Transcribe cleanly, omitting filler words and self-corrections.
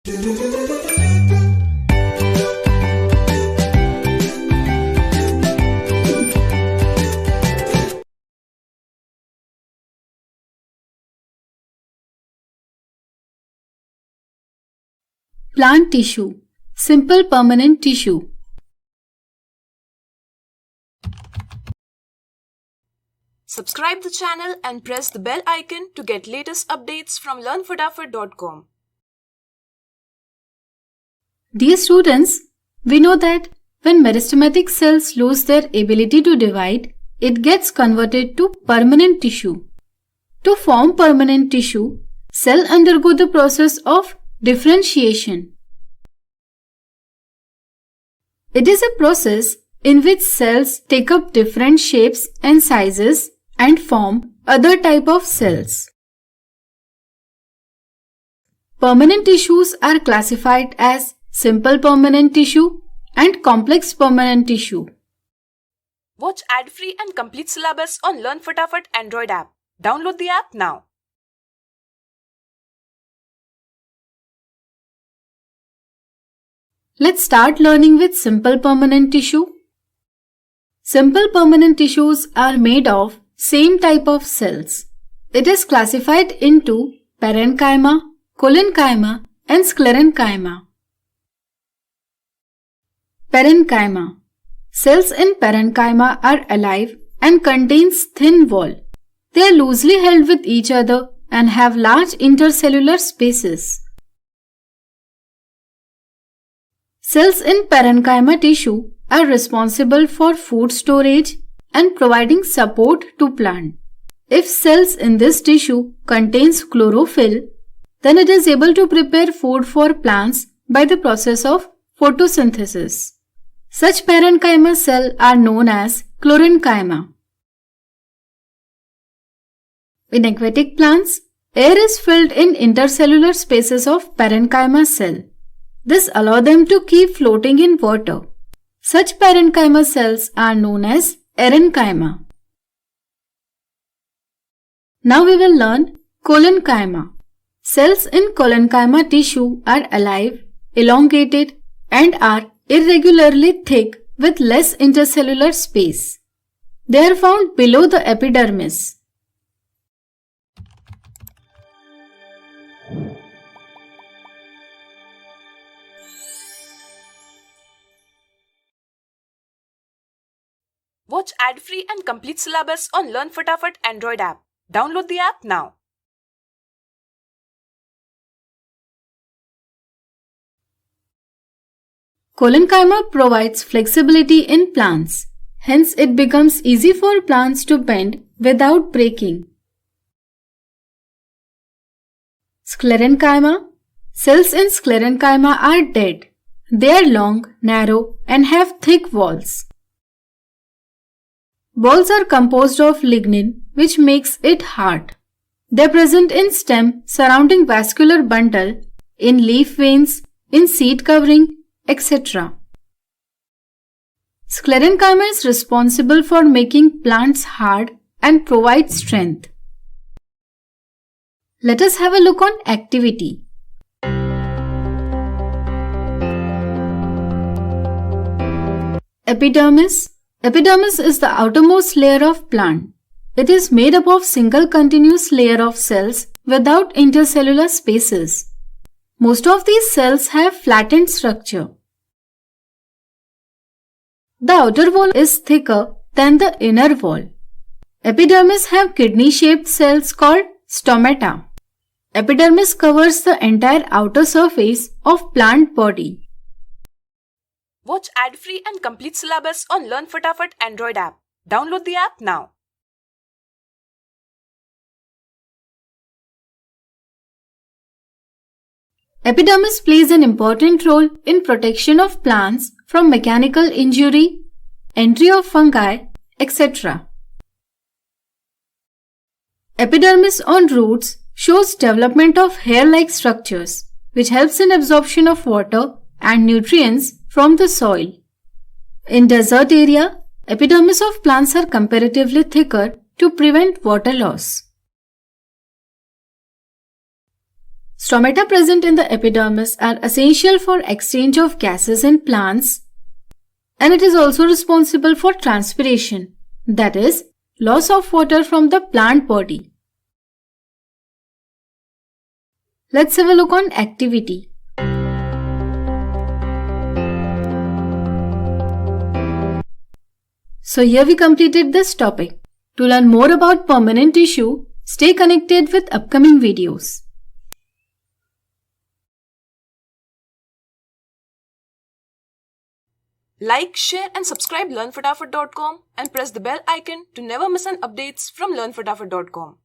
Plant tissue, simple permanent tissue. Subscribe the channel and press the bell icon to get latest updates from learnfatafat.com. Dear students, we know that when meristematic cells lose their ability to divide, it gets converted to permanent tissue. To form permanent tissue, cells undergo the process of differentiation. It is a process in which cells take up different shapes and sizes and form other type of cells. Permanent tissues are classified as simple permanent tissue and complex permanent tissue. Watch ad-free and complete syllabus on Learn Fatafat Android app. Download the app now. Let's start learning with simple permanent tissue. Simple permanent tissues are made of same type of cells. It is classified into parenchyma, collenchyma and sclerenchyma. Parenchyma. Cells in parenchyma are alive and contains thin wall. They are loosely held with each other and have large intercellular spaces. Cells in parenchyma tissue are responsible for food storage and providing support to plant. If cells in this tissue contains chlorophyll, then it is able to prepare food for plants by the process of photosynthesis. Such parenchyma cells are known as chlorenchyma. In aquatic plants, air is filled in intercellular spaces of parenchyma cell. This allows them to keep floating in water. Such parenchyma cells are known as erenchyma. Now we will learn collenchyma. Cells in collenchyma tissue are alive, elongated and are irregularly thick with less intercellular space. They are found below the epidermis. Watch ad-free and complete syllabus on Learn Fatafat Android app. Download the app now. Collenchyma provides flexibility in plants. Hence, it becomes easy for plants to bend without breaking. Sclerenchyma. Cells in sclerenchyma are dead. They are long, narrow and have thick walls. Balls are composed of lignin, which makes it hard. They are present in stem surrounding vascular bundle, in leaf veins, in seed covering, etc. Sclerenchyma is responsible for making plants hard and provide strength. Let us have a look on activity. Epidermis. Epidermis is the outermost layer of plant. It is made up of single continuous layer of cells without intercellular spaces. Most of these cells have flattened structure. The outer wall is thicker than the inner wall. Epidermis have kidney-shaped cells called stomata. Epidermis covers the entire outer surface of plant body. Watch ad-free and complete syllabus on Learn Fatafat Android app. Download the app now. Epidermis plays an important role in protection of plants from mechanical injury, entry of fungi, etc. Epidermis on roots shows development of hair-like structures, which helps in absorption of water and nutrients from the soil. In desert area, epidermis of plants are comparatively thicker to prevent water loss. Stomata present in the epidermis are essential for exchange of gases in plants, and it is also responsible for transpiration, that is, loss of water from the plant body. Let's have a look on activity. So here we completed this topic. To learn more about permanent tissue, stay connected with upcoming videos. Like, share and subscribe learnfataфат.com and press the bell icon to never miss an updates from learnfataфат.com.